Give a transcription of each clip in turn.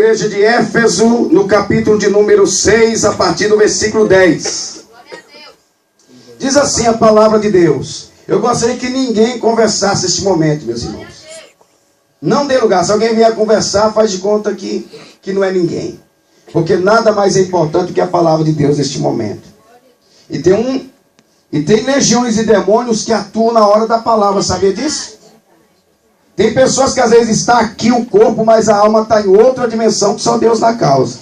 igreja de Éfeso, no capítulo de número 6, a partir do versículo 10. Diz assim a palavra de Deus. Eu gostaria que ninguém conversasse neste momento, meus irmãos. Não dê lugar. Se alguém vier conversar, faz de conta que não é ninguém. Porque nada mais é importante do que a palavra de Deus neste momento. E tem legiões de demônios que atuam na hora da palavra, sabia disso? Tem pessoas que às vezes está aqui o corpo, mas a alma está em outra dimensão que só Deus na causa.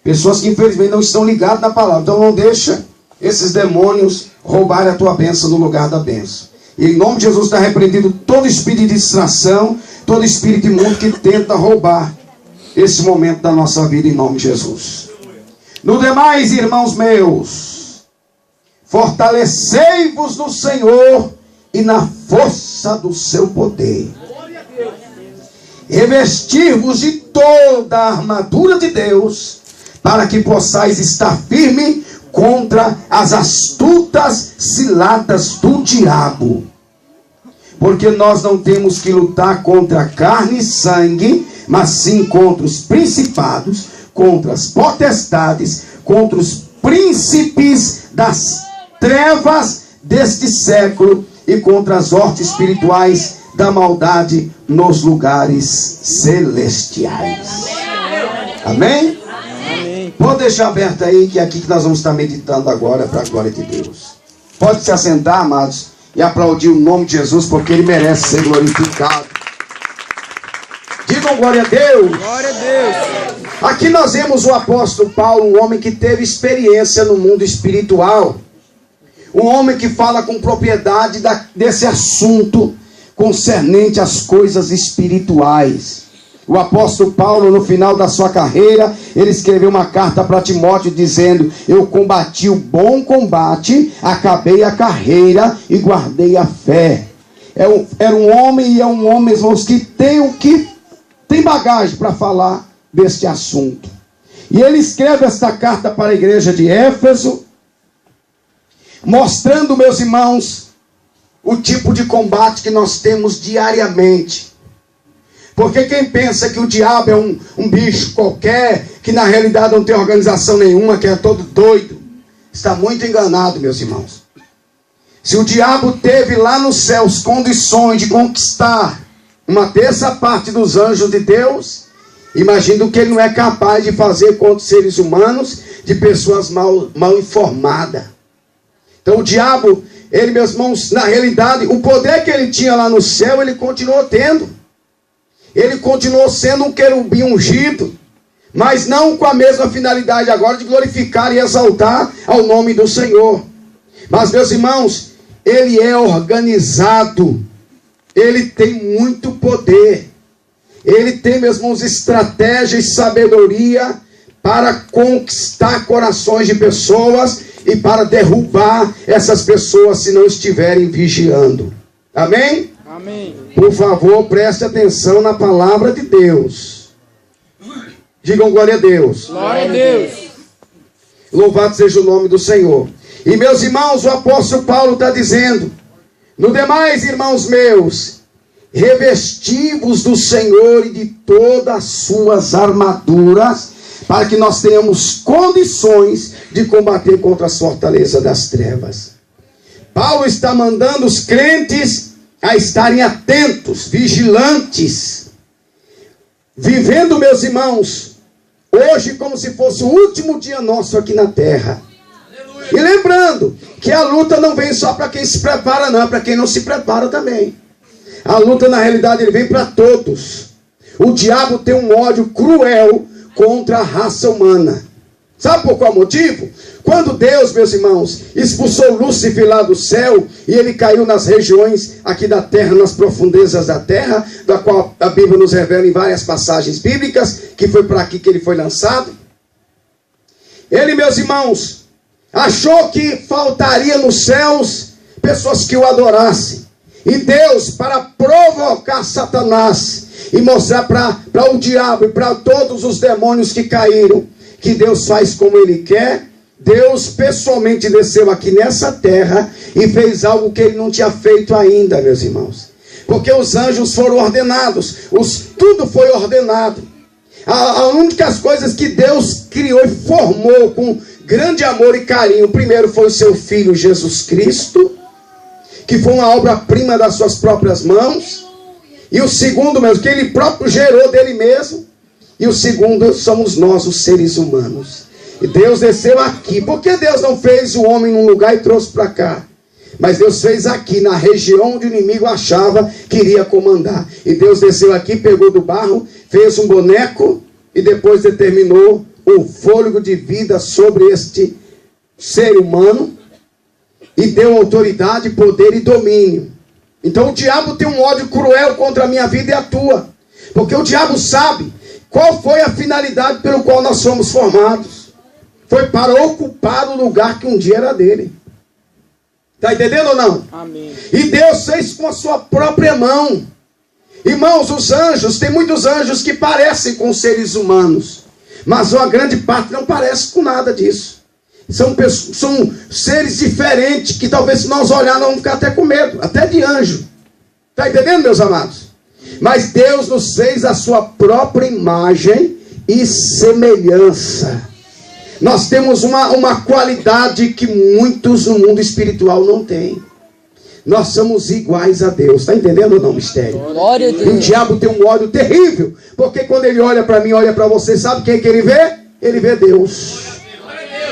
Pessoas que infelizmente não estão ligadas na palavra. Então não deixa esses demônios roubarem a tua bênção no lugar da bênção. E em nome de Jesus está repreendido todo espírito de distração, todo espírito imundo que tenta roubar esse momento da nossa vida em nome de Jesus. No demais, irmãos meus, fortalecei-vos no Senhor e na força do seu poder. Revestir-vos de toda a armadura de Deus, para que possais estar firme contra as astutas ciladas do diabo. Porque nós não temos que lutar contra carne e sangue, mas sim contra os principados, contra as potestades, contra os príncipes das trevas deste século e contra as hostes espirituais da maldade nos lugares celestiais. Amém? Amém? Pode deixar aberto aí, que é aqui que nós vamos estar meditando agora para a glória de Deus. Pode se assentar, amados, e aplaudir o nome de Jesus, porque Ele merece ser glorificado. Digam glória a Deus. Glória a Deus. Aqui nós vemos o apóstolo Paulo, um homem que teve experiência no mundo espiritual. Um homem que fala com propriedade desse assunto concernente às coisas espirituais. O apóstolo Paulo, no final da sua carreira, ele escreveu uma carta para Timóteo dizendo: eu combati o bom combate, acabei a carreira e guardei a fé. Era um homem e é um homem, irmãos, que tem bagagem para falar deste assunto. E ele escreve esta carta para a igreja de Éfeso, mostrando, meus irmãos, o tipo de combate que nós temos diariamente. Porque quem pensa que o diabo é um bicho qualquer, que na realidade não tem organização nenhuma, que é todo doido, está muito enganado, meus irmãos. Se o diabo teve lá nos céus condições de conquistar uma terça parte dos anjos de Deus, imagina o que ele não é capaz de fazer contra os seres humanos, de pessoas mal informadas. Então o diabo, ele, meus irmãos, na realidade, o poder que ele tinha lá no céu, ele continuou tendo. Ele continuou sendo um querubim ungido, mas não com a mesma finalidade agora de glorificar e exaltar ao nome do Senhor. Mas, meus irmãos, ele é organizado, ele tem muito poder, ele tem, meus irmãos, estratégia e sabedoria para conquistar corações de pessoas e para derrubar essas pessoas se não estiverem vigiando. Amém? Amém. Por favor, preste atenção na palavra de Deus. Digam glória a Deus. Glória a Deus. Louvado seja o nome do Senhor. E meus irmãos, o apóstolo Paulo está dizendo: no demais, irmãos meus, revesti-vos do Senhor e de todas as suas armaduras, para que nós tenhamos condições de combater contra as fortalezas das trevas. Paulo está mandando os crentes a estarem atentos, vigilantes, vivendo, meus irmãos, hoje como se fosse o último dia nosso aqui na terra. Aleluia. E lembrando que a luta não vem só para quem se prepara, não, é para quem não se prepara também. A luta, na realidade, ele vem para todos. O diabo tem um ódio cruel contra a raça humana. Sabe por qual motivo? Quando Deus, meus irmãos, expulsou Lúcifer lá do céu, e ele caiu nas regiões aqui da terra, nas profundezas da terra, da qual a Bíblia nos revela em várias passagens bíblicas, que foi para aqui que ele foi lançado. Ele, meus irmãos, achou que faltaria nos céus pessoas que o adorassem. E Deus, para provocar Satanás e mostrar para o diabo e para todos os demônios que caíram, que Deus faz como Ele quer, Deus pessoalmente desceu aqui nessa terra e fez algo que Ele não tinha feito ainda, meus irmãos. Porque os anjos foram ordenados, tudo foi ordenado. A única coisas que Deus criou e formou com grande amor e carinho, o primeiro foi o seu Filho Jesus Cristo, que foi uma obra-prima das suas próprias mãos. E o segundo mesmo, que ele próprio gerou dele mesmo. E o segundo somos nós, os seres humanos. E Deus desceu aqui. Por que Deus não fez o homem num lugar e trouxe para cá? Mas Deus fez aqui, na região onde o inimigo achava que iria comandar. E Deus desceu aqui, pegou do barro, fez um boneco e depois determinou o fôlego de vida sobre este ser humano e deu autoridade, poder e domínio. Então o diabo tem um ódio cruel contra a minha vida e a tua. Porque o diabo sabe qual foi a finalidade pelo qual nós somos formados. Foi para ocupar o lugar que um dia era dele. Está entendendo ou não? Amém. E Deus fez com a sua própria mão. Irmãos, os anjos, tem muitos anjos que parecem com seres humanos. Mas uma grande parte não parece com nada disso. São seres diferentes que talvez se nós olharmos vamos ficar até com medo. Até de anjo. Está entendendo, meus amados? Mas Deus nos fez a sua própria imagem e semelhança. Nós temos uma qualidade que muitos no mundo espiritual não têm. Nós somos iguais a Deus. Está entendendo ou não, mistério? Glória a Deus. E o diabo tem um ódio terrível. Porque quando ele olha para mim, olha para você, sabe quem que ele vê? Ele vê Deus.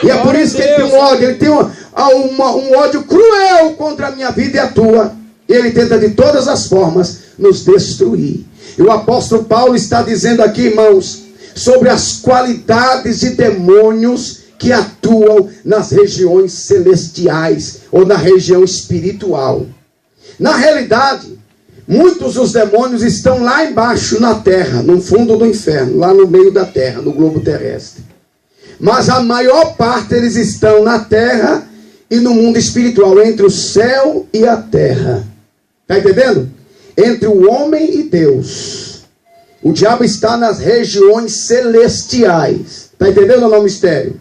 E é por isso que ele tem um ódio. Ele tem um ódio cruel contra a minha vida e a tua. E ele tenta de todas as formas nos destruir. E o apóstolo Paulo está dizendo aqui, irmãos, sobre as qualidades de demônios que atuam nas regiões celestiais ou na região espiritual. Na realidade, muitos dos demônios estão lá embaixo na terra, no fundo do inferno, lá no meio da terra, no globo terrestre. Mas a maior parte eles estão na terra e no mundo espiritual, entre o céu e a terra. Está entendendo? Entre o homem e Deus. O diabo está nas regiões celestiais. Está entendendo ou não, mistério?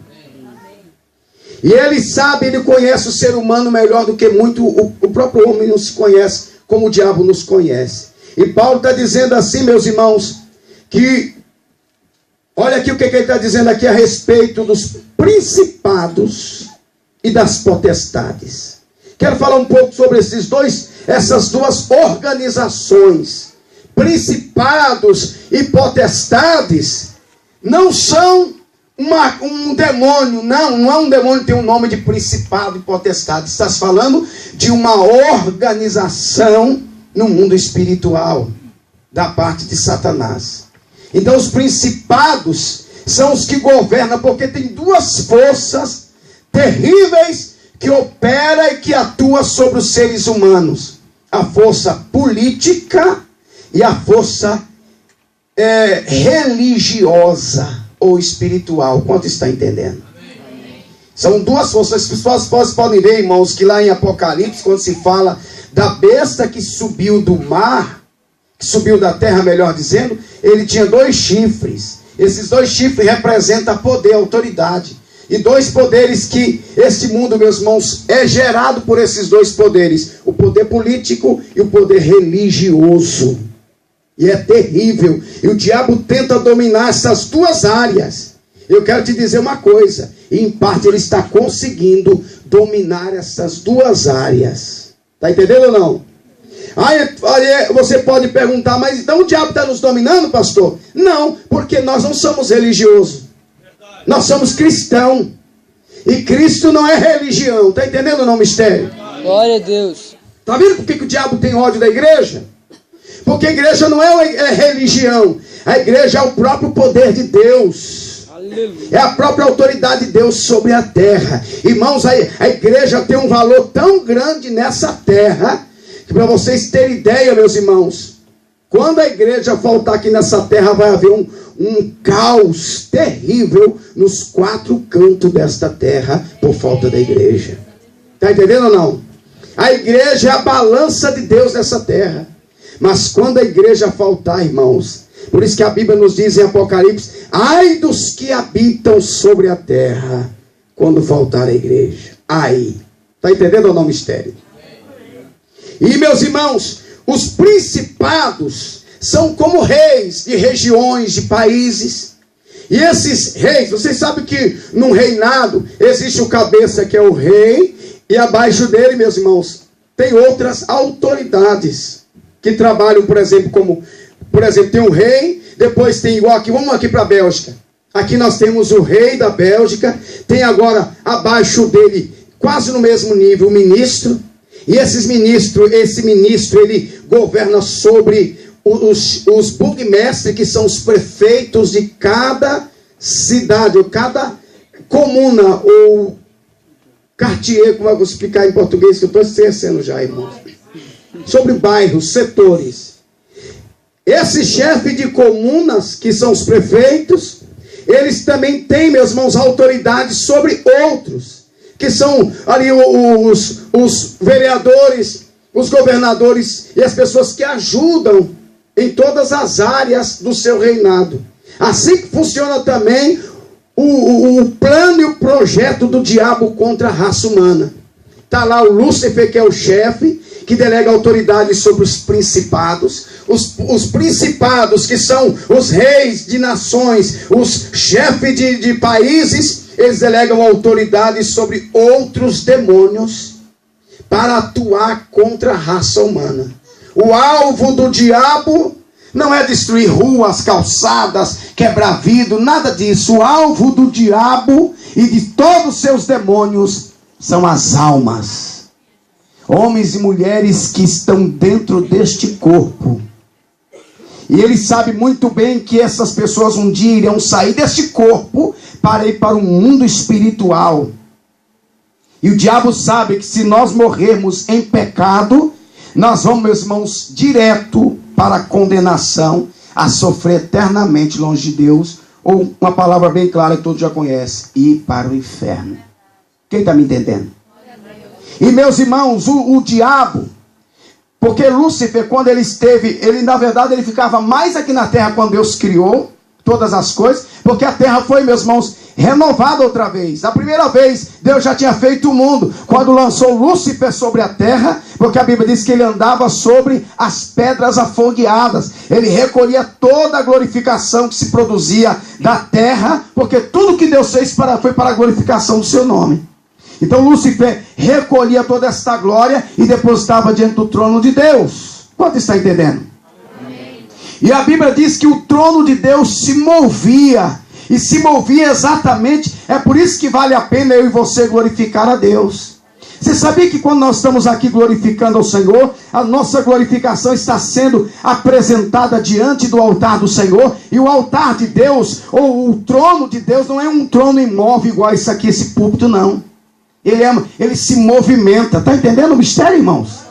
E ele sabe, ele conhece o ser humano melhor do que muito o próprio homem não se conhece, como o diabo nos conhece. E Paulo está dizendo assim, meus irmãos, que olha aqui o que ele está dizendo aqui a respeito dos principados e das potestades. Quero falar um pouco sobre essas duas organizações. Principados e potestades não são um demônio, não é um demônio que tem um nome de principado e potestade. Estás falando de uma organização no mundo espiritual, da parte de Satanás. Então os principados são os que governam, porque tem duas forças terríveis que operam e que atuam sobre os seres humanos. A força política e a força religiosa ou espiritual. Quanto está entendendo? São duas forças. As pessoas podem ver, irmãos, que lá em Apocalipse, quando se fala da besta que subiu do mar, que subiu da terra, melhor dizendo, ele tinha 2 chifres. Esses 2 chifres representam poder, autoridade. E 2 poderes que este mundo, meus irmãos, é gerado por esses 2 poderes. O poder político e o poder religioso. E é terrível. E o diabo tenta dominar essas 2 áreas. Eu quero te dizer uma coisa. E em parte ele está conseguindo dominar essas 2 áreas. Está entendendo ou não? Aí você pode perguntar, mas então o diabo está nos dominando, pastor? Não, porque nós não somos religiosos. Nós somos cristãos. E Cristo não é religião. Está entendendo ou não, mistério? Glória a Deus. Está vendo por que o diabo tem ódio da igreja? Porque a igreja não é religião. A igreja é o próprio poder de Deus. Aleluia. É a própria autoridade de Deus sobre a terra. Irmãos, a igreja tem um valor tão grande nessa terra, que para vocês terem ideia, meus irmãos, quando a igreja faltar aqui nessa terra, vai haver um caos terrível nos 4 cantos desta terra, por falta da igreja. Está entendendo ou não? A igreja é a balança de Deus nessa terra. Mas quando a igreja faltar, irmãos, por isso que a Bíblia nos diz em Apocalipse, ai dos que habitam sobre a terra, quando faltar a igreja. Ai. Está entendendo ou não, mistério? E meus irmãos, os principados são como reis de regiões, de países. E esses reis, vocês sabem que num reinado existe o cabeça, que é o rei, e abaixo dele, meus irmãos, tem outras autoridades que trabalham, por exemplo, tem o rei, depois tem igual aqui, vamos aqui para a Bélgica. Aqui nós temos o rei da Bélgica, tem agora abaixo dele, quase no mesmo nível, o ministro. E esse ministro, ele governa sobre os burgmestres, que são os prefeitos de cada cidade, ou cada comuna, ou quartier, como eu vou explicar em português, que eu estou esquecendo já, irmãos. Sobre bairros, setores. Esse chefe de comunas, que são os prefeitos, eles também têm, meus irmãos, autoridade sobre outros, que são ali os vereadores, os governadores e as pessoas que ajudam em todas as áreas do seu reinado. Assim que funciona também o plano e o projeto do diabo contra a raça humana. Está lá o Lúcifer, que é o chefe, que delega autoridade sobre os principados. Os principados, que são os reis de nações, os chefes de países, eles delegam autoridade sobre outros demônios para atuar contra a raça humana. O alvo do diabo não é destruir ruas, calçadas, quebrar vidro, nada disso. O alvo do diabo e de todos os seus demônios são as almas. Homens e mulheres que estão dentro deste corpo. E ele sabe muito bem que essas pessoas um dia irão sair deste corpo para ir para o mundo espiritual. E o diabo sabe que se nós morrermos em pecado, nós vamos, meus irmãos, direto para a condenação, a sofrer eternamente longe de Deus, ou uma palavra bem clara que todos já conhecem, ir para o inferno. Quem está me entendendo? E meus irmãos, o diabo, porque Lúcifer, quando ele esteve, na verdade ele ficava mais aqui na terra quando Deus criou todas as coisas, porque a terra foi, meus irmãos, renovada outra vez. A primeira vez, Deus já tinha feito o mundo, quando lançou Lúcifer sobre a terra, porque a Bíblia diz que ele andava sobre as pedras afogueadas. Ele recolhia toda a glorificação que se produzia da terra, porque tudo que Deus fez foi para a glorificação do seu nome. Então Lúcifer recolhia toda esta glória e depositava diante do trono de Deus. Quanto está entendendo? Amém. E a Bíblia diz que o trono de Deus se movia. E se movia exatamente, é por isso que vale a pena eu e você glorificar a Deus. Você sabia que quando nós estamos aqui glorificando ao Senhor, a nossa glorificação está sendo apresentada diante do altar do Senhor, e o altar de Deus, ou o trono de Deus, não é um trono imóvel igual isso aqui, esse púlpito, não. Ele se movimenta. Está entendendo o mistério, irmãos?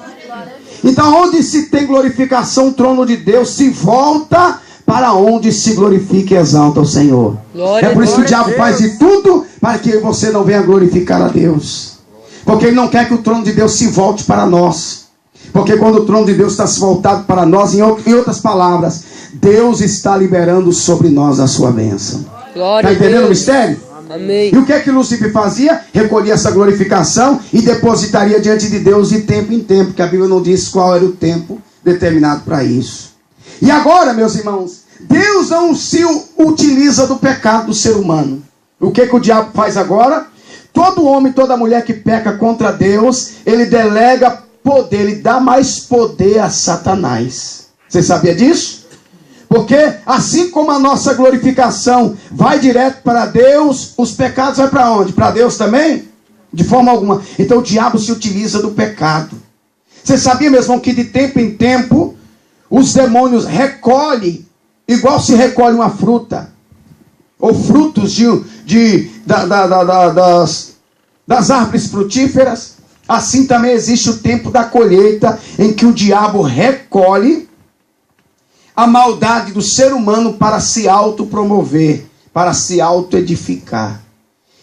Então, onde se tem glorificação, o trono de Deus se volta para onde se glorifica e exalta o Senhor. Glória, é por isso que o diabo faz de tudo para que você não venha glorificar a Deus. Porque ele não quer que o trono de Deus se volte para nós. Porque quando o trono de Deus está se voltado para nós, em outras palavras, Deus está liberando sobre nós a sua bênção. Está entendendo o mistério? Amém. E o que é que Lúcifer fazia? Recolhia essa glorificação e depositaria diante de Deus de tempo em tempo, porque a Bíblia não diz qual era o tempo determinado para isso. E agora, meus irmãos, Deus não se utiliza do pecado do ser humano. O que o diabo faz agora? Todo homem, toda mulher que peca contra Deus, ele delega poder, ele dá mais poder a Satanás. Você sabia disso? Porque assim como a nossa glorificação vai direto para Deus, os pecados vão para onde? Para Deus também? De forma alguma. Então o diabo se utiliza do pecado. Você sabia, meu irmão, que de tempo em tempo os demônios recolhem, igual se recolhe uma fruta, ou frutos das árvores frutíferas, assim também existe o tempo da colheita, em que o diabo recolhe a maldade do ser humano para se autopromover, para se autoedificar.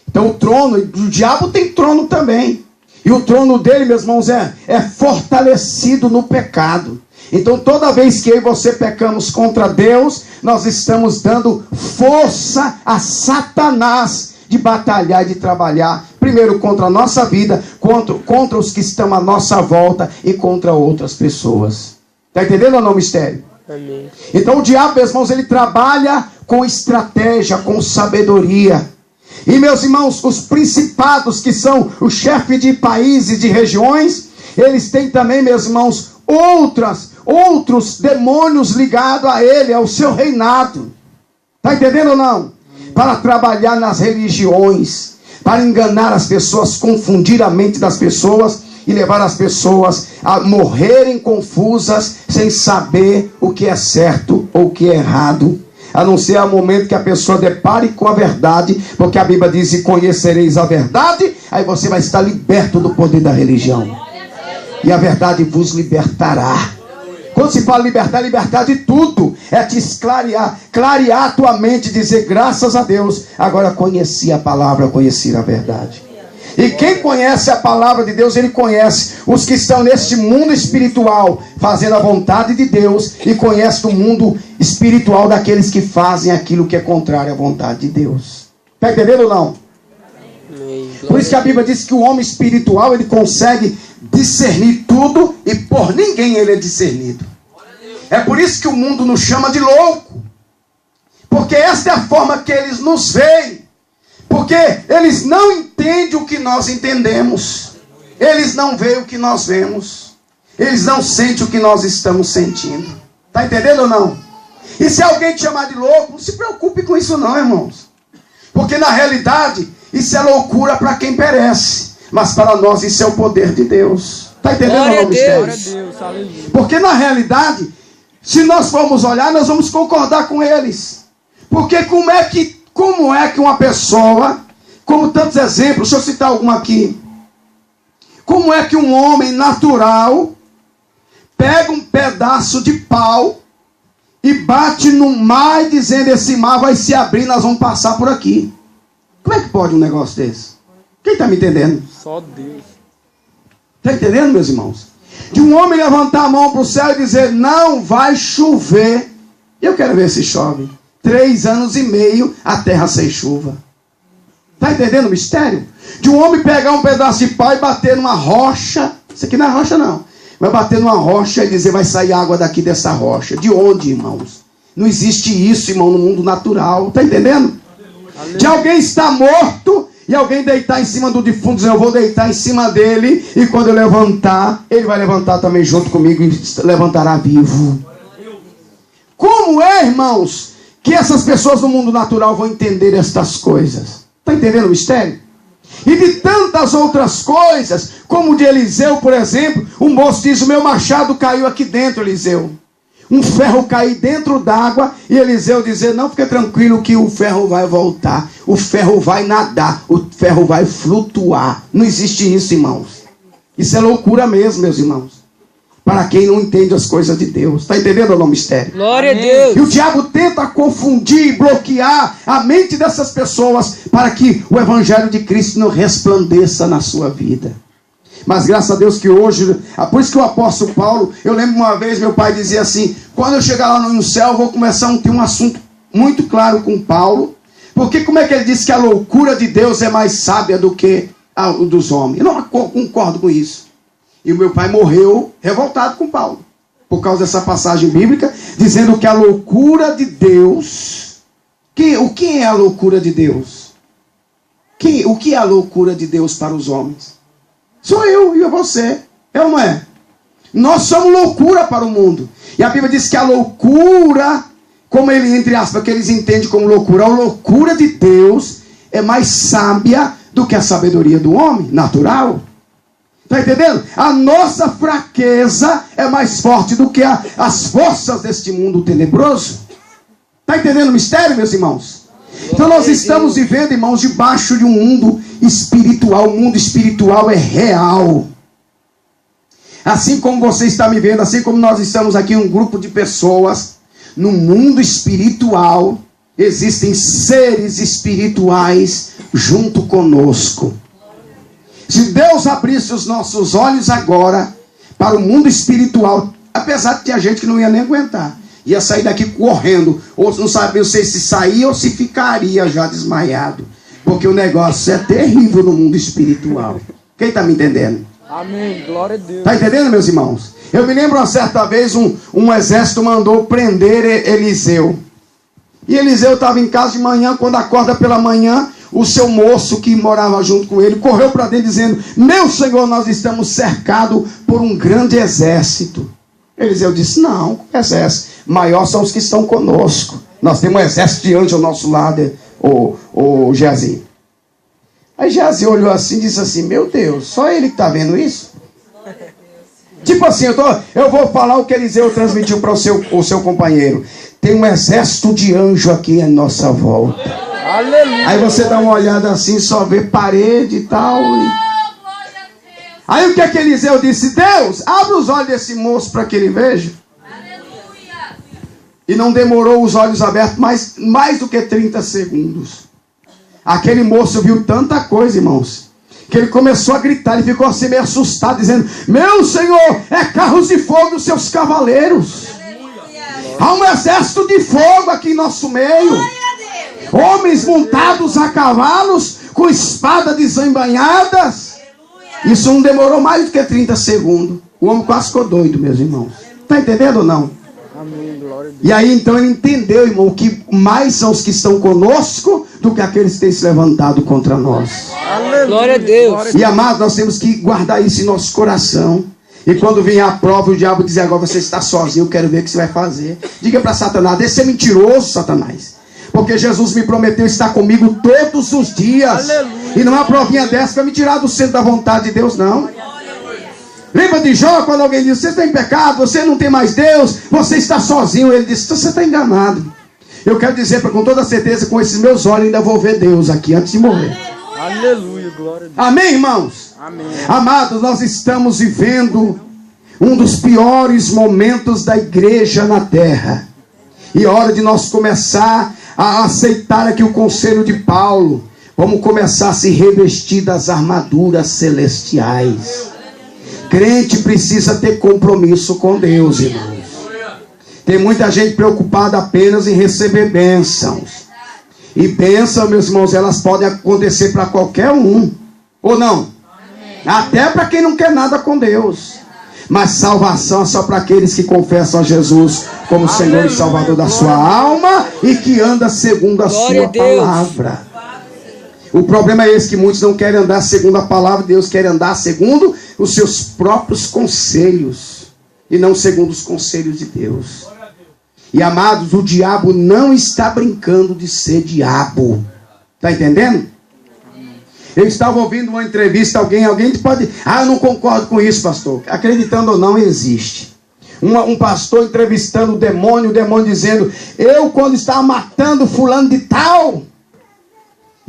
Então o trono do diabo tem trono também. E o trono dele, meus irmãos, é fortalecido no pecado. Então toda vez que eu e você pecamos contra Deus, nós estamos dando força a Satanás de batalhar e de trabalhar, primeiro contra a nossa vida, contra os que estão à nossa volta e contra outras pessoas. Está entendendo ou não, mistério? Amém. Então o diabo, meus irmãos, ele trabalha com estratégia, com sabedoria. E, meus irmãos, os principados, que são os chefes de países, de regiões, eles têm também, meus irmãos, outros demônios ligados a ele, ao seu reinado. Está entendendo ou não? Para trabalhar nas religiões, para enganar as pessoas, confundir a mente das pessoas e levar as pessoas a morrerem confusas, sem saber o que é certo ou o que é errado. A não ser o momento que a pessoa depare com a verdade, porque a Bíblia diz: e conhecereis a verdade, aí você vai estar liberto do poder da religião. E a verdade vos libertará. Quando se fala libertar, libertar de tudo. É te clarear a tua mente, dizer: graças a Deus, agora conheci a palavra, conheci a verdade. E quem conhece a palavra de Deus, ele conhece os que estão neste mundo espiritual, fazendo a vontade de Deus, e conhece o mundo espiritual daqueles que fazem aquilo que é contrário à vontade de Deus. Está entendendo ou não? Por isso que a Bíblia diz que o homem espiritual, ele consegue discernir tudo, e por ninguém ele é discernido. É por isso que o mundo nos chama de louco, porque esta é a forma que eles nos veem. Porque eles não entendem o que nós entendemos. Eles não veem o que nós vemos. Eles não sentem o que nós estamos sentindo. Está entendendo ou não? E se alguém te chamar de louco, não se preocupe com isso não, irmãos. Porque na realidade, isso é loucura para quem perece. Mas para nós isso é o poder de Deus. Está entendendo ou não, mistério? Porque na realidade, se nós formos olhar, nós vamos concordar com eles. Porque como é que uma pessoa, como tantos exemplos, deixa eu citar alguma aqui. Como é que um homem natural pega um pedaço de pau e bate no mar, dizendo: esse mar vai se abrir, nós vamos passar por aqui? Como é que pode um negócio desse? Quem está me entendendo? Só Deus. Está entendendo, meus irmãos? De um homem levantar a mão para o céu e dizer: não vai chover. Eu quero ver se chove. 3 anos e meio a terra sem chuva. Está entendendo o mistério? De um homem pegar um pedaço de pau e bater numa rocha. Isso aqui não é rocha não. Vai bater numa rocha e dizer: vai sair água daqui dessa rocha. De onde, irmãos? Não existe isso, irmão, no mundo natural. Está entendendo? De alguém estar morto e alguém deitar em cima do defunto, dizer: eu vou deitar em cima dele, e quando eu levantar, ele vai levantar também junto comigo e levantará vivo. Como é, irmãos, que essas pessoas no mundo natural vão entender estas coisas? Está entendendo o mistério? E de tantas outras coisas, como de Eliseu, por exemplo. Um moço diz: o meu machado caiu aqui dentro, Eliseu. Um ferro caiu dentro d'água, e Eliseu dizer: não, fica tranquilo que o ferro vai voltar. O ferro vai nadar, o ferro vai flutuar. Não existe isso, irmãos. Isso é loucura mesmo, meus irmãos. Para quem não entende as coisas de Deus. Está entendendo ou não, mistério? Glória a Deus. E o diabo tenta confundir, bloquear a mente dessas pessoas, para que o evangelho de Cristo não resplandeça na sua vida. Mas graças a Deus que hoje, por isso que o apóstolo Paulo, eu lembro uma vez, meu pai dizia assim: quando eu chegar lá no céu, eu vou começar a ter um assunto muito claro com Paulo. Porque como é que ele disse que a loucura de Deus é mais sábia do que a dos homens? Eu não concordo com isso. E o meu pai morreu revoltado com Paulo, por causa dessa passagem bíblica, dizendo que a loucura de Deus... O que é a loucura de Deus? O que é a loucura de Deus para os homens? Sou eu e você. É ou não é? Nós somos loucura para o mundo. E a Bíblia diz que a loucura, como ele, entre aspas, que eles entendem como loucura, a loucura de Deus é mais sábia do que a sabedoria do homem natural. Está entendendo? A nossa fraqueza é mais forte do que as forças deste mundo tenebroso. Está entendendo o mistério, meus irmãos? Então nós estamos vivendo, irmãos, debaixo de um mundo espiritual. O mundo espiritual é real. Assim como você está me vendo, assim como nós estamos aqui, um grupo de pessoas, no mundo espiritual, existem seres espirituais junto conosco. Se Deus abrisse os nossos olhos agora para o mundo espiritual, apesar de ter gente que não ia nem aguentar, ia sair daqui correndo, ou não sabia se saía ou se ficaria já desmaiado, porque o negócio é terrível no mundo espiritual. Quem está me entendendo? Amém, glória a Deus. Está entendendo, meus irmãos? Eu me lembro uma certa vez, um exército mandou prender Eliseu. E Eliseu estava em casa de manhã, quando acorda pela manhã, o seu moço que morava junto com ele, correu para dentro dizendo: meu senhor, nós estamos cercados por um grande exército. Eliseu disse: não, exército, maior são os que estão conosco. Nós temos um exército de anjos ao nosso lado, o Geazi. Aí Geazi olhou assim e disse assim: meu Deus, só ele que está vendo isso? Tipo assim, eu vou falar o que Eliseu transmitiu para o seu companheiro. Tem um exército de anjo aqui à nossa volta. Aleluia. Aí você dá uma olhada assim, só vê parede e tal. Aí o que é que Eliseu disse? Deus, abre os olhos desse moço para que ele veja. Aleluia. E não demorou os olhos abertos mais do que 30 segundos. Aquele moço viu tanta coisa, irmãos, que ele começou a gritar, ele ficou assim meio assustado, dizendo: meu senhor, é carros de fogo os seus cavaleiros. Há um exército de fogo aqui em nosso meio. Homens montados a cavalos, com espadas desembainhadas. Isso não demorou mais do que 30 segundos. O homem quase ficou doido, meus irmãos. Está entendendo ou não? Amém, glória a Deus. E aí então ele entendeu, irmão, que mais são os que estão conosco do que aqueles que têm se levantado contra nós. Aleluia. Glória a Deus. E amados, nós temos que guardar isso em nosso coração. E quando vier a prova, o diabo dizer: agora você está sozinho, eu quero ver o que você vai fazer. Diga para Satanás: deixa de ser mentiroso, Satanás. Porque Jesus me prometeu estar comigo todos os dias. Aleluia. E não é uma provinha dessa que vai me tirar do centro da vontade de Deus, não. Lembra de Jó, quando alguém disse: você está em pecado, você não tem mais Deus, você está sozinho. Ele disse: você está enganado. Eu quero dizer com toda certeza, com esses meus olhos ainda vou ver Deus aqui antes de morrer. Aleluia, glória a Deus. Amém, irmãos? Amém. Amados, nós estamos vivendo um dos piores momentos da igreja na terra. E é hora de nós começar a aceitar aqui o conselho de Paulo. Vamos começar a se revestir das armaduras celestiais. Crente precisa ter compromisso com Deus, irmãos. Tem muita gente preocupada apenas em receber bênçãos. E bênçãos, meus irmãos, elas podem acontecer para qualquer um. Ou não? Até para quem não quer nada com Deus. Mas salvação é só para aqueles que confessam a Jesus como Senhor e Salvador da sua alma e que anda segundo a sua palavra. O problema é esse, que muitos não querem andar segundo a palavra de Deus, querem andar segundo os seus próprios conselhos e não segundo os conselhos de Deus. E amados, o diabo não está brincando de ser diabo. Está entendendo? Eu estava ouvindo uma entrevista, alguém pode... eu não concordo com isso, pastor. Acreditando ou não, existe. Um pastor entrevistando o demônio dizendo: eu quando estava matando fulano de tal...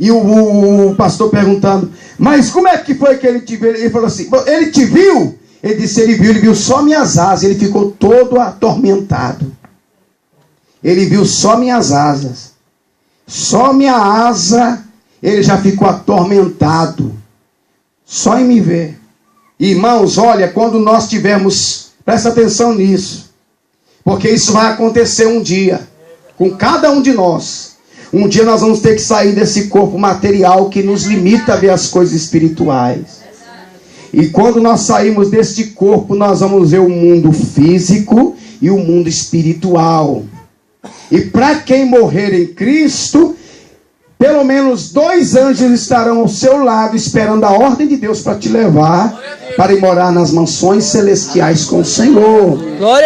E o pastor perguntando: mas como é que foi que ele te viu? Ele falou assim: ele te viu? Ele disse: ele viu só minhas asas. Ele ficou todo atormentado. Ele viu só minhas asas. Só minha asa, ele já ficou atormentado. Só em me ver. Irmãos, olha, quando nós tivermos, presta atenção nisso, porque isso vai acontecer um dia, com cada um de nós. Um dia nós vamos ter que sair desse corpo material que nos limita a ver as coisas espirituais. E quando nós sairmos deste corpo, nós vamos ver o mundo físico e o mundo espiritual. E para quem morrer em Cristo, pelo menos 2 anjos estarão ao seu lado, esperando a ordem de Deus para te levar para ir morar nas mansões celestiais com o Senhor.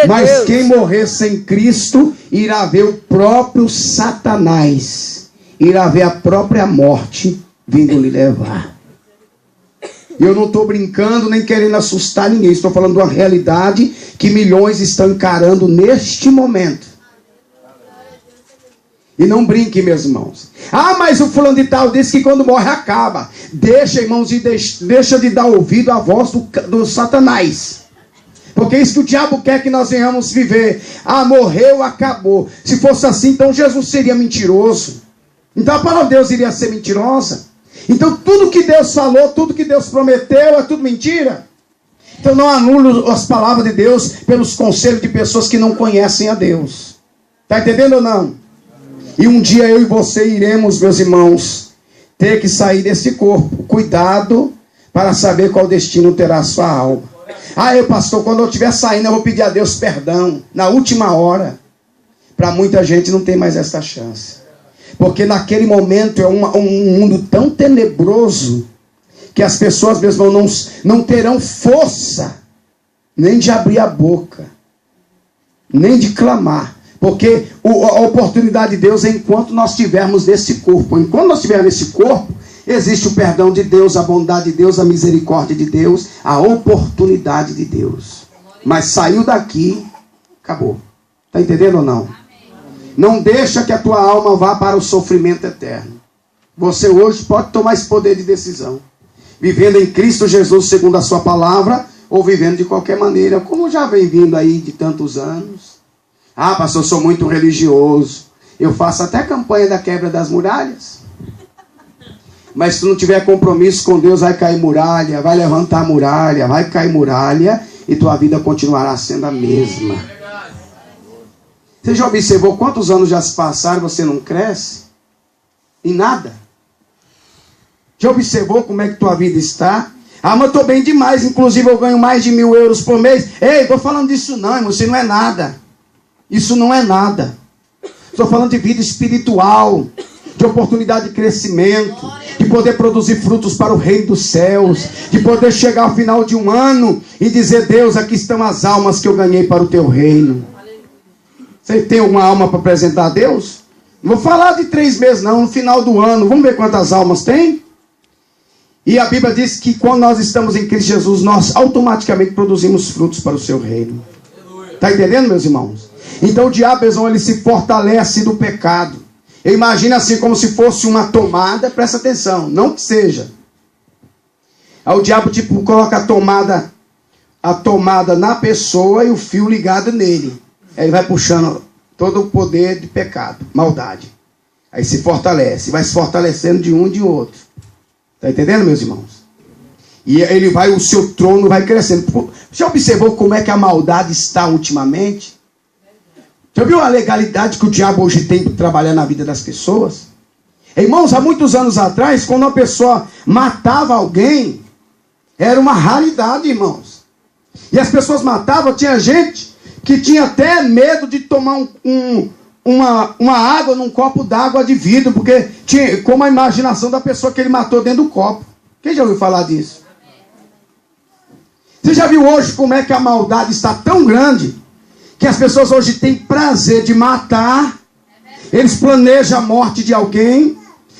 Mas quem morrer sem Cristo irá ver o próprio Satanás, irá ver a própria morte vindo lhe levar. Eu não estou brincando nem querendo assustar ninguém, estou falando de uma realidade que milhões estão encarando neste momento. E não brinque, meus irmãos. Mas o fulano de tal disse que quando morre acaba. Deixa, irmãos, e deixa de dar ouvido à voz do Satanás. Porque é isso que o diabo quer que nós venhamos viver. Morreu, acabou. Se fosse assim, então Jesus seria mentiroso. Então a palavra de Deus iria ser mentirosa. Então tudo que Deus falou, tudo que Deus prometeu, é tudo mentira. Então não anule as palavras de Deus pelos conselhos de pessoas que não conhecem a Deus. Está entendendo ou não? E um dia eu e você iremos, meus irmãos, ter que sair desse corpo. Cuidado para saber qual destino terá a sua alma. Pastor, quando eu estiver saindo eu vou pedir a Deus perdão. Na última hora. Para muita gente não tem mais essa chance. Porque naquele momento é um mundo tão tenebroso que as pessoas mesmo não terão força nem de abrir a boca, nem de clamar. Porque a oportunidade de Deus é enquanto nós estivermos nesse corpo. Enquanto nós estivermos nesse corpo, existe o perdão de Deus, a bondade de Deus, a misericórdia de Deus, a oportunidade de Deus. Mas saiu daqui, acabou. Está entendendo ou não? Não deixa que a tua alma vá para o sofrimento eterno. Você hoje pode tomar esse poder de decisão. Vivendo em Cristo Jesus segundo a sua palavra, ou vivendo de qualquer maneira, como já vem vindo aí de tantos anos. Pastor, eu sou muito religioso. Eu faço até campanha da quebra das muralhas. Mas se tu não tiver compromisso com Deus, vai cair muralha, vai levantar muralha, vai cair muralha, e tua vida continuará sendo a mesma. Você já observou quantos anos já se passaram e você não cresce? Em nada. Já observou como é que tua vida está? Mas eu estou bem demais, inclusive eu ganho mais de 1.000 euros por mês. Ei, estou falando disso não, irmão, isso não é nada. Isso não é nada. Estou falando de vida espiritual, de oportunidade de crescimento, de poder produzir frutos para o reino dos céus, de poder chegar ao final de um ano e dizer: Deus, aqui estão as almas que eu ganhei para o teu reino. Você tem alguma alma para apresentar a Deus? Não vou falar de 3 meses não, no final do ano. Vamos ver quantas almas tem? E a Bíblia diz que quando nós estamos em Cristo Jesus, nós automaticamente produzimos frutos para o seu reino. Está entendendo, meus irmãos? Então o diabo, ele se fortalece do pecado. Imagina assim como se fosse uma tomada, presta atenção, não que seja. Aí o diabo coloca a tomada na pessoa e o fio ligado nele. Aí ele vai puxando todo o poder de pecado, maldade. Aí se fortalece, vai se fortalecendo de um e de outro. Está entendendo, meus irmãos? E o seu trono vai crescendo. Já observou como é que a maldade está ultimamente? Já viu a legalidade que o diabo hoje tem para trabalhar na vida das pessoas? Irmãos, há muitos anos atrás, quando uma pessoa matava alguém, era uma raridade, irmãos. E as pessoas matavam, tinha gente que tinha até medo de tomar uma água num copo d'água de vidro, porque tinha como a imaginação da pessoa que ele matou dentro do copo. Quem já ouviu falar disso? Você já viu hoje como é que a maldade está tão grande, que as pessoas hoje têm prazer de matar, eles planejam a morte de alguém,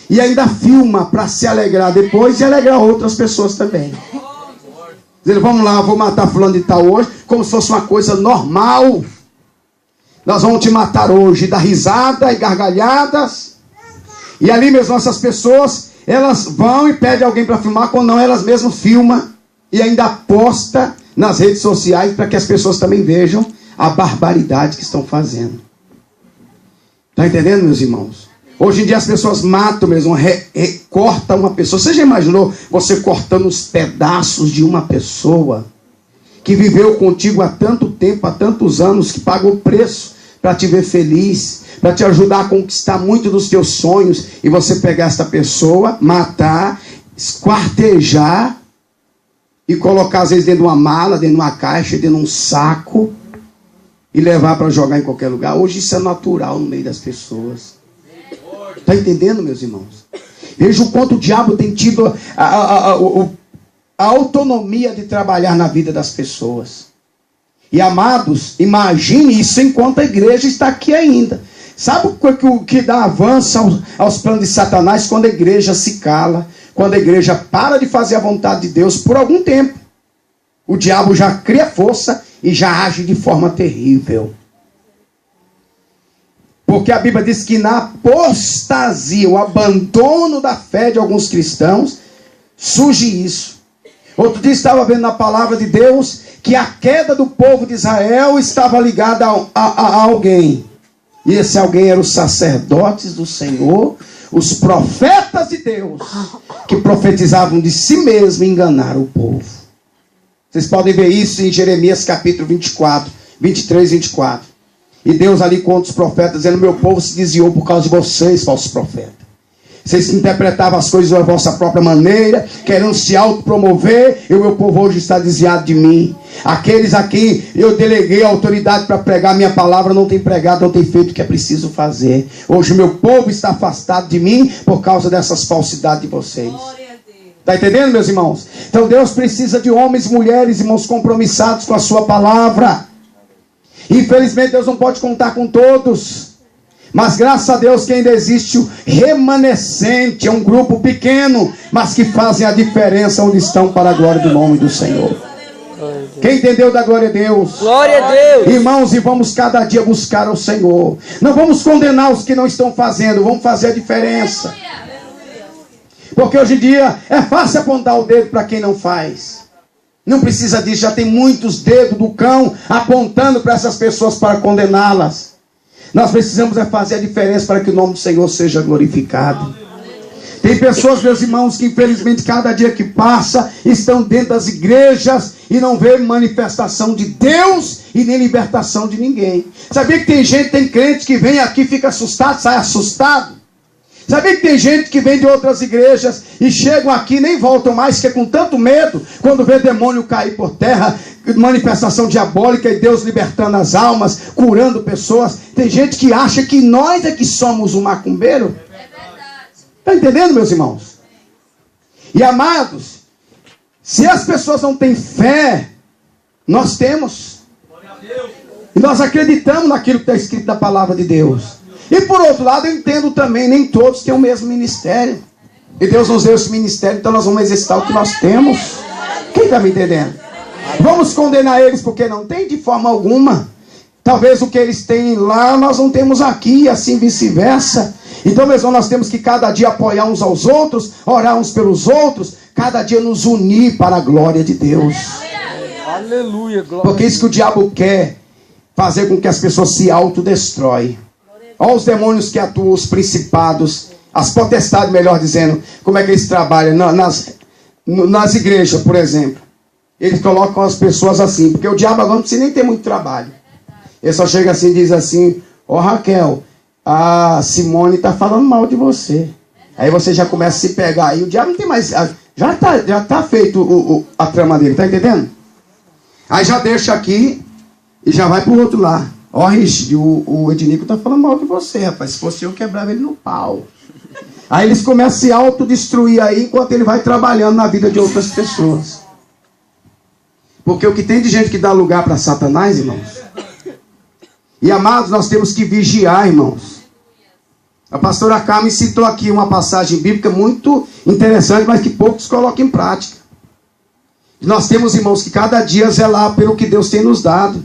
e ainda filma para se alegrar depois e alegrar outras pessoas também. Dizendo: vamos lá, vou matar fulano de tal hoje, como se fosse uma coisa normal. Nós vamos te matar hoje, dar risada e gargalhadas. E ali mesmo essas pessoas, elas vão e pedem alguém para filmar, quando não, elas mesmas filmam e ainda posta nas redes sociais para que as pessoas também vejam a barbaridade que estão fazendo. Está entendendo, meus irmãos? Hoje em dia as pessoas matam mesmo, cortam uma pessoa. Você já imaginou você cortando os pedaços de uma pessoa que viveu contigo há tanto tempo, há tantos anos, que pagou preço para te ver feliz, para te ajudar a conquistar muito dos teus sonhos, e você pegar essa pessoa, matar, esquartejar e colocar às vezes dentro de uma mala, dentro de uma caixa, dentro de um saco e levar para jogar em qualquer lugar? Hoje isso é natural no meio das pessoas. Está entendendo, meus irmãos? Veja o quanto o diabo tem tido a autonomia de trabalhar na vida das pessoas. E amados, imagine isso enquanto a igreja está aqui ainda. Sabe o que dá avanço aos planos de Satanás? Quando a igreja se cala, quando a igreja para de fazer a vontade de Deus por algum tempo. O diabo já cria força e já age de forma terrível. Porque a Bíblia diz que na apostasia, o abandono da fé de alguns cristãos, surge isso. Outro dia estava vendo na palavra de Deus que a queda do povo de Israel estava ligada a alguém. E esse alguém eram os sacerdotes do Senhor, os profetas de Deus, que profetizavam de si mesmo e enganaram o povo. Vocês podem ver isso em Jeremias capítulo 24, 23 e 24. E Deus ali conta os profetas, dizendo: meu povo se desviou por causa de vocês, falsos profetas. Vocês interpretavam as coisas da vossa própria maneira, querendo se autopromover, e o meu povo hoje está desviado de mim. Aqueles aqui, eu deleguei a autoridade para pregar minha palavra, não tem pregado, não tem feito o que é preciso fazer. Hoje o meu povo está afastado de mim por causa dessas falsidades de vocês. Está entendendo, meus irmãos? Então Deus precisa de homens, mulheres, irmãos, compromissados com a sua palavra. Infelizmente Deus não pode contar com todos. Mas graças a Deus que ainda existe o remanescente, é um grupo pequeno, mas que fazem a diferença onde estão para a glória do nome do Senhor. Quem entendeu da glória a Deus? Glória a Deus. Irmãos, e vamos cada dia buscar ao Senhor. Não vamos condenar os que não estão fazendo, vamos fazer a diferença. Porque hoje em dia é fácil apontar o dedo para quem não faz. Não precisa disso, já tem muitos dedos do cão apontando para essas pessoas para condená-las. Nós precisamos fazer a diferença para que o nome do Senhor seja glorificado. Tem pessoas, meus irmãos, que infelizmente cada dia que passa estão dentro das igrejas e não vê manifestação de Deus e nem libertação de ninguém. Sabia que tem gente, tem crente que vem aqui, fica assustado, sai assustado? Sabia que tem gente que vem de outras igrejas e chegam aqui e nem voltam mais, que é com tanto medo, quando vê demônio cair por terra, manifestação diabólica e Deus libertando as almas, curando pessoas. Tem gente que acha que nós é que somos um macumbeiro. Está entendendo, meus irmãos? E amados, se as pessoas não têm fé, nós temos. E nós acreditamos naquilo que está escrito na palavra de Deus. E por outro lado, eu entendo também, nem todos têm o mesmo ministério. E Deus nos deu esse ministério, então nós vamos exercitar o que nós temos. Quem está me entendendo? Vamos condenar eles porque não tem de forma alguma. Talvez o que eles têm lá, nós não temos aqui, e assim vice-versa. Então, meus irmãos, nós temos que cada dia apoiar uns aos outros, orar uns pelos outros, cada dia nos unir para a glória de Deus. Aleluia, glória. Porque isso que o diabo quer, fazer com que as pessoas se autodestroem. Olha os demônios que atuam, os principados, as potestades, melhor dizendo, como é que eles trabalham nas igrejas, por exemplo. Eles colocam as pessoas assim, porque o diabo agora não precisa nem ter muito trabalho. Ele só chega assim e diz assim: ó Raquel, a Simone está falando mal de você. Aí você já começa a se pegar, aí o diabo não tem mais, já tá feito a trama dele, tá entendendo? Aí já deixa aqui e já vai pro outro lá. Ó, Rich, o Ednico tá falando mal de você, rapaz. Se fosse eu, quebrava ele no pau. Aí eles começam a se autodestruir aí, enquanto ele vai trabalhando na vida de outras pessoas. Porque o que tem de gente que dá lugar para Satanás, irmãos. E amados, nós temos que vigiar, irmãos. A pastora Carmen citou aqui uma passagem bíblica muito interessante, mas que poucos colocam em prática. Nós temos, irmãos, que cada dia zelar pelo que Deus tem nos dado.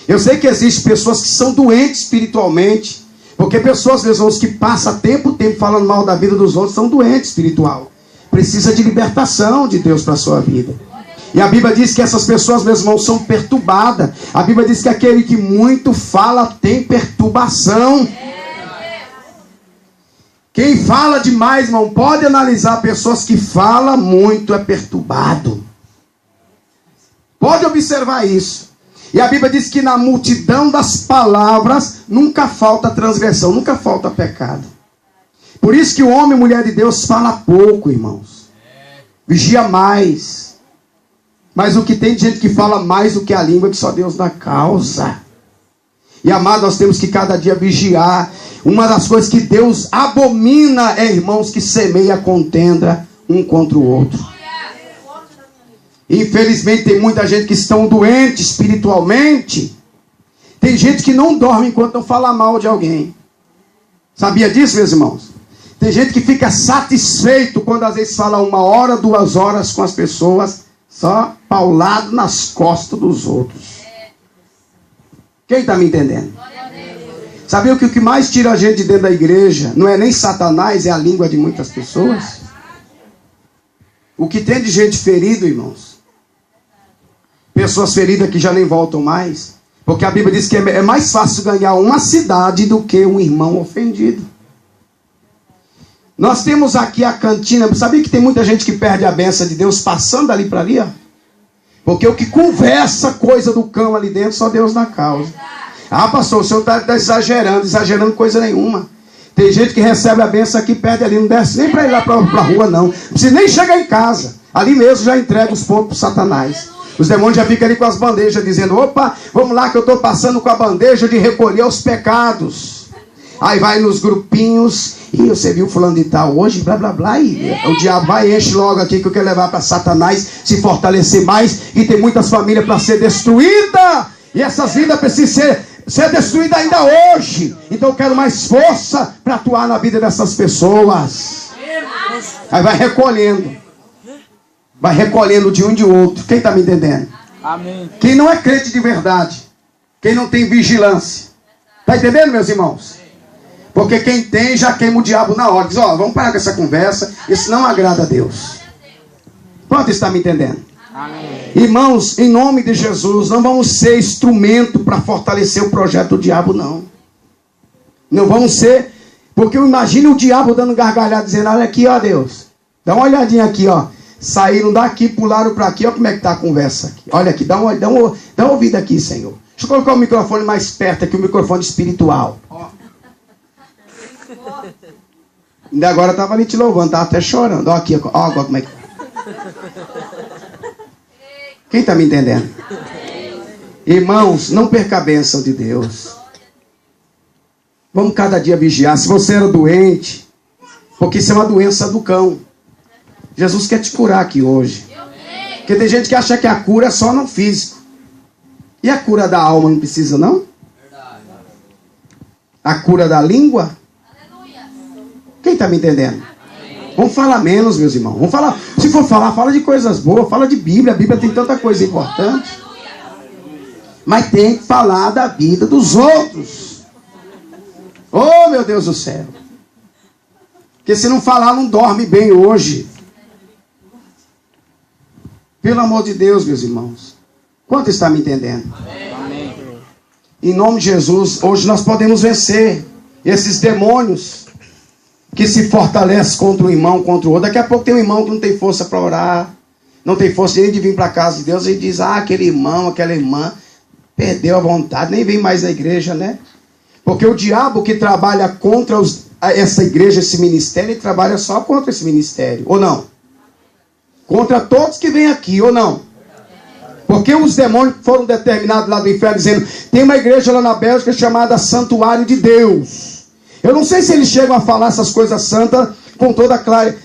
Eu sei que existem pessoas que são doentes espiritualmente, porque pessoas, meus irmãos, que passam tempo falando mal da vida dos outros, são doentes espiritual. Precisa de libertação de Deus para a sua vida. E a Bíblia diz que essas pessoas, meus irmãos, são perturbadas. A Bíblia diz que aquele que muito fala tem perturbação. Quem fala demais, irmão, pode analisar pessoas que falam muito, é perturbado. Pode observar isso. E a Bíblia diz que na multidão das palavras nunca falta transgressão, nunca falta pecado. Por isso que o homem e mulher de Deus fala pouco, irmãos. Vigia mais. Mas o que tem de gente que fala mais do que a língua, que só Deus dá causa. E amado, nós temos que cada dia vigiar. Uma das coisas que Deus abomina é, irmãos, que semeia contenda um contra o outro. Infelizmente tem muita gente que estão doentes espiritualmente. Tem gente que não dorme enquanto não fala mal de alguém. Sabia disso, meus irmãos? Tem gente que fica satisfeito quando às vezes fala 1 hora, 2 horas com as pessoas, só paulado nas costas dos outros. Quem está me entendendo? Sabia que o que mais tira a gente de dentro da igreja não é nem Satanás, é a língua de muitas pessoas? O que tem de gente ferida, irmãos? Pessoas feridas que já nem voltam mais. Porque a Bíblia diz que é mais fácil ganhar uma cidade do que um irmão ofendido. Nós temos aqui a cantina. Sabia que tem muita gente que perde a bênção de Deus passando dali para ali? Ó? Porque o que conversa coisa do cão ali dentro, só Deus dá causa. Ah, pastor, o senhor está exagerando coisa nenhuma. Tem gente que recebe a bênção aqui, pede ali, não desce nem para ir lá para a rua, não. Não precisa nem chegar em casa. Ali mesmo já entrega os pontos para Satanás. Os demônios já ficam ali com as bandejas, dizendo: opa, vamos lá que eu estou passando com a bandeja de recolher os pecados. Aí vai nos grupinhos, e você viu fulano de tal hoje, blá blá blá, e o diabo vai e enche logo aqui que eu quero levar para Satanás se fortalecer mais. E tem muitas famílias para ser destruídas, e essas vidas precisam ser destruídas ainda hoje. Então eu quero mais força para atuar na vida dessas pessoas. Aí vai recolhendo de um e de outro. Quem está me entendendo? Amém. Quem não é crente de verdade, quem não tem vigilância, está entendendo, meus irmãos? Porque quem tem já queima o diabo na hora. Diz: ó, vamos parar com essa conversa, isso não agrada a Deus. Quanto está me entendendo? Amém. Irmãos, em nome de Jesus, não vamos ser instrumento para fortalecer o projeto do diabo, não. Não vamos ser, porque eu imagino o diabo dando gargalhada, dizendo: olha aqui, ó Deus, dá uma olhadinha aqui, ó. Saíram daqui, pularam para aqui, olha como é que está a conversa aqui. Olha aqui, dá uma ouvida aqui, Senhor. Deixa eu colocar o microfone mais perto aqui, o microfone espiritual. Ó. Ainda agora estava ali te louvando, estava até chorando. Olha aqui, ó, como é que... Quem está me entendendo? Irmãos, não perca a bênção de Deus. Vamos cada dia vigiar. Se você era doente, porque isso é uma doença do cão, Jesus quer te curar aqui hoje. Porque tem gente que acha que a cura é só no físico. E a cura da alma não precisa, não? A cura da língua? Quem está me entendendo? Vamos falar menos, meus irmãos. Vamos falar. Se for falar, fala de coisas boas. Fala de Bíblia. A Bíblia tem tanta coisa importante. Mas tem que falar da vida dos outros. Oh, meu Deus do céu. Porque se não falar, não dorme bem hoje. Pelo amor de Deus, meus irmãos. Quanto está me entendendo? Amém. Em nome de Jesus, hoje nós podemos vencer esses demônios que se fortalecem contra um irmão, contra o outro. Daqui a pouco tem um irmão que não tem força para orar, não tem força nem de vir para a casa de Deus, e diz: ah, aquele irmão, aquela irmã perdeu a vontade, nem vem mais na igreja, né? Porque o diabo que trabalha contra essa igreja, esse ministério, ele trabalha só contra esse ministério, ou não? Contra todos que vêm aqui, ou não? Porque os demônios foram determinados lá do inferno, dizendo: tem uma igreja lá na Bélgica chamada Santuário de Deus. Eu não sei se eles chegam a falar essas coisas santas com toda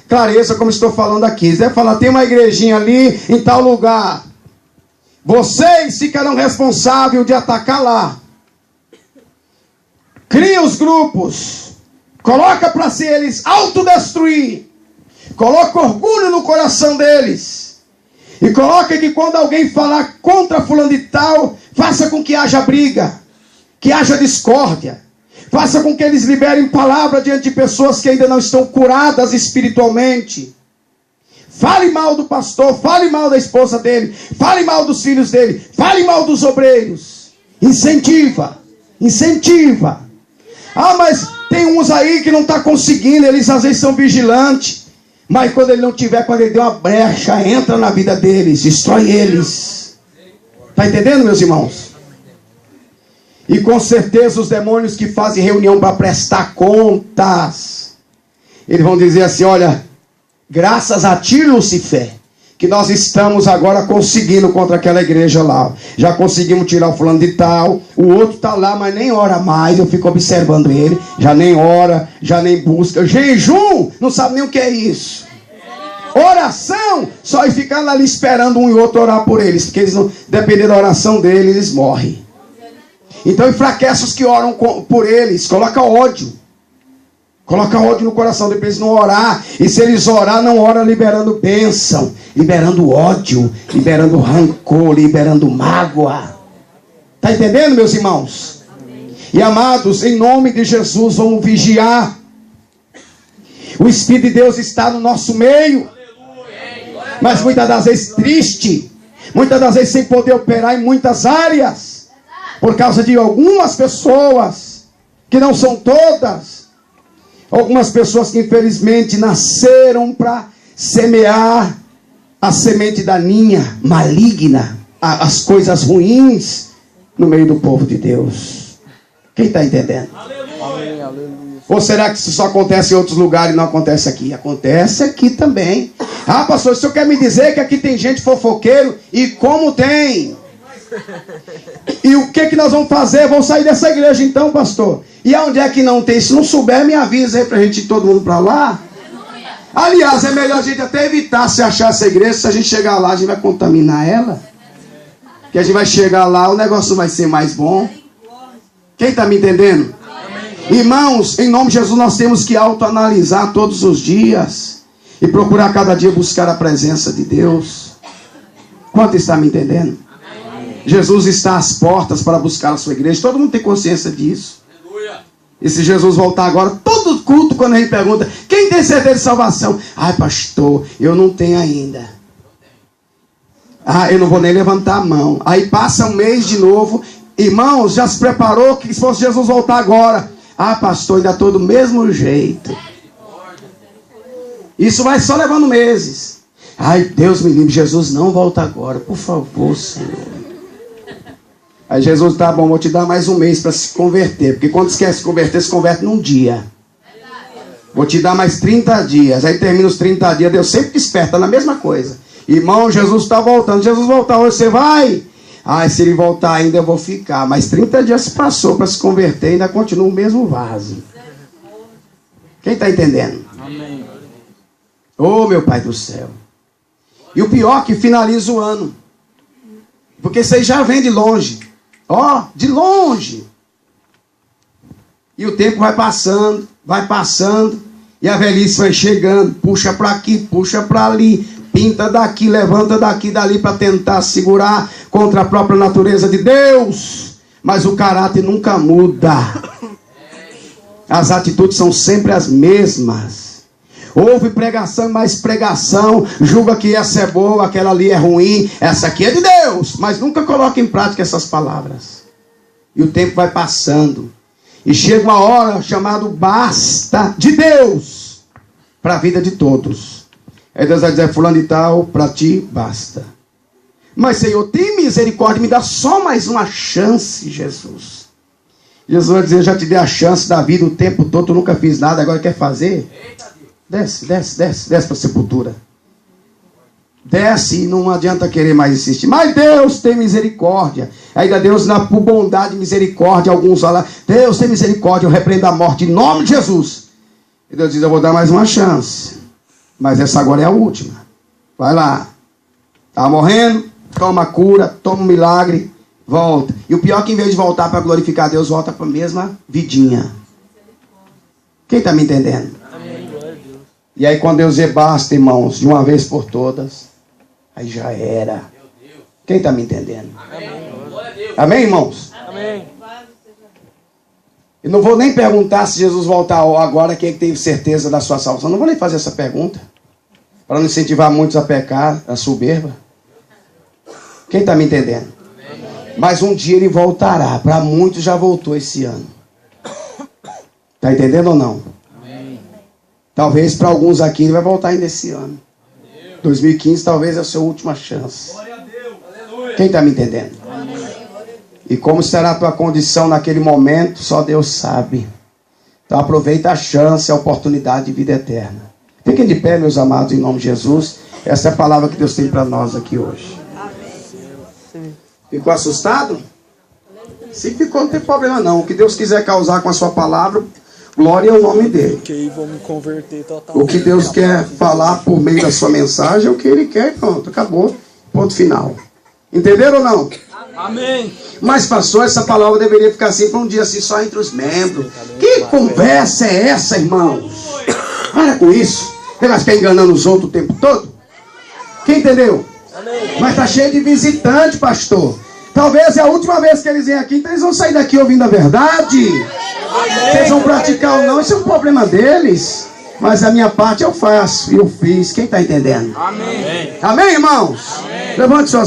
clareza, como estou falando aqui. Eles devem falar: tem uma igrejinha ali em tal lugar. Vocês ficarão responsáveis de atacar lá. Cria os grupos. Coloca para se eles autodestruir. Coloca orgulho no coração deles. E coloca que quando alguém falar contra fulano de tal, faça com que haja briga, que haja discórdia. Faça com que eles liberem palavra diante de pessoas que ainda não estão curadas espiritualmente. Fale mal do pastor, fale mal da esposa dele, fale mal dos filhos dele, fale mal dos obreiros. Incentiva. Ah, mas tem uns aí que não estão conseguindo, eles às vezes são vigilantes. Mas quando ele não tiver, quando ele der uma brecha, entra na vida deles, destrói eles. Está entendendo, meus irmãos? E com certeza os demônios que fazem reunião para prestar contas, eles vão dizer assim: olha, graças a ti, Lucifer, que nós estamos agora conseguindo contra aquela igreja lá. Já conseguimos tirar o fulano de tal, o outro está lá, mas nem ora mais, eu fico observando ele, já nem ora, já nem busca. Jejum, não sabe nem o que é isso. Oração, só ir ficando ali esperando um e outro orar por eles, porque eles não, dependendo da oração deles, eles morrem. Então enfraquece os que oram por eles, coloca ódio. Coloca ódio no coração, depois eles não orar. E se eles orar, não ora liberando bênção, liberando ódio, liberando rancor, liberando mágoa. Está entendendo, meus irmãos? Amém. E amados, em nome de Jesus, vamos vigiar. O Espírito de Deus está no nosso meio. Mas muitas das vezes triste. Muitas das vezes sem poder operar em muitas áreas. Por causa de algumas pessoas, que não são todas. Algumas pessoas que infelizmente nasceram para semear a semente daninha, maligna, as coisas ruins no meio do povo de Deus. Quem está entendendo? Aleluia. Ou será que isso só acontece em outros lugares e não acontece aqui? Acontece aqui também. Ah, pastor, o senhor quer me dizer que aqui tem gente fofoqueiro? E como tem? E o que nós vamos fazer? Vamos sair dessa igreja então, pastor? E aonde é que não tem? Se não souber, me avisa aí pra gente ir todo mundo pra lá. Aliás, é melhor a gente até evitar se achar essa igreja. Se a gente chegar lá, a gente vai contaminar ela. Que a gente vai chegar lá, o negócio vai ser mais bom. Quem está me entendendo? Irmãos, em nome de Jesus, nós temos que autoanalisar todos os dias e procurar cada dia buscar a presença de Deus. Quanto está me entendendo? Jesus está às portas para buscar a sua igreja. Todo mundo tem consciência disso. E se Jesus voltar agora, todo culto, quando a gente pergunta, quem tem certeza de salvação? Ai, pastor, eu não tenho ainda. Ah, eu não vou nem levantar a mão. Aí passa um mês de novo. Irmãos, já se preparou que se fosse Jesus voltar agora? Ah, pastor, ainda estou do mesmo jeito. Isso vai só levando meses. Ai, Deus me livre, Jesus não volta agora. Por favor, Senhor. Aí Jesus, tá bom, vou te dar mais um mês para se converter. Porque quando você quer se converte num dia. Vou te dar mais 30 dias. Aí termina os 30 dias, Deus sempre desperta na mesma coisa. Irmão, Jesus está voltando. Jesus voltar hoje, você vai? Ah, se ele voltar ainda eu vou ficar. Mas 30 dias se passou para se converter e ainda continua o mesmo vaso. Quem está entendendo? Amém. Oh, meu Pai do céu. E o pior é que finaliza o ano. Porque vocês já vêm de longe. Ó, de longe. E o tempo vai passando. E a velhice vai chegando. Puxa para aqui, puxa para ali. Pinta daqui, levanta daqui, dali para tentar segurar contra a própria natureza de Deus. Mas o caráter nunca muda. As atitudes são sempre as mesmas. Ouve pregação e mais pregação. Julga que essa é boa, aquela ali é ruim. Essa aqui é de Deus. Mas nunca coloca em prática essas palavras. E o tempo vai passando. E chega uma hora chamada basta de Deus para a vida de todos. Aí Deus vai dizer, fulano e tal, para ti basta. Mas Senhor, tem misericórdia, me dá só mais uma chance, Jesus. Jesus vai dizer, eu já te dei a chance da vida o tempo todo, tu nunca fiz nada, agora quer fazer? Desce para a sepultura. Desce e não adianta querer mais insistir. Mas Deus tem misericórdia. Ainda Deus, por bondade e misericórdia, alguns falam, Deus tem misericórdia, eu repreendo a morte em nome de Jesus. E Deus diz, eu vou dar mais uma chance. Mas essa agora é a última. Vai lá. Está morrendo, toma cura, toma um milagre, volta. E o pior é que em vez de voltar para glorificar a Deus, volta para a mesma vidinha. Quem está me entendendo? Amém. E aí quando Deus dizer basta, irmãos, de uma vez por todas, aí já era. Quem está me entendendo? Amém. Amém, irmãos? Amém. Eu não vou nem perguntar se Jesus voltar agora, quem é que tem certeza da sua salvação. Não vou nem fazer essa pergunta. Para não incentivar muitos a pecar, a soberba. Quem está me entendendo? Mas um dia ele voltará. Para muitos já voltou esse ano. Está entendendo ou não? Talvez para alguns aqui ele vai voltar ainda esse ano. 2015 talvez é a sua última chance. Quem está me entendendo? E como será a tua condição naquele momento, só Deus sabe. Então aproveita a chance, a oportunidade de vida eterna. Fiquem de pé, meus amados, em nome de Jesus. Essa é a palavra que Deus tem para nós aqui hoje. Ficou assustado? Se ficou, não tem problema não. O que Deus quiser causar com a sua palavra, glória ao nome dele. Ok, vou me converter totalmente. O que Deus quer falar por meio da sua mensagem é o que Ele quer. Pronto, acabou. Ponto final. Entenderam ou não? Amém. Mas pastor, essa palavra deveria ficar assim para um dia assim só entre os membros. Que conversa é essa, irmãos? Para com isso. Ele vai ficar enganando os outros o tempo todo? Quem entendeu? Amém. Mas está cheio de visitante, pastor. Talvez é a última vez que eles vêm aqui, então eles vão sair daqui ouvindo a verdade. Vocês vão praticar ou não, isso é um problema deles. Mas a minha parte eu faço e eu fiz. Quem está entendendo? Amém. Amém, irmãos? Amém. Levante suas mãos.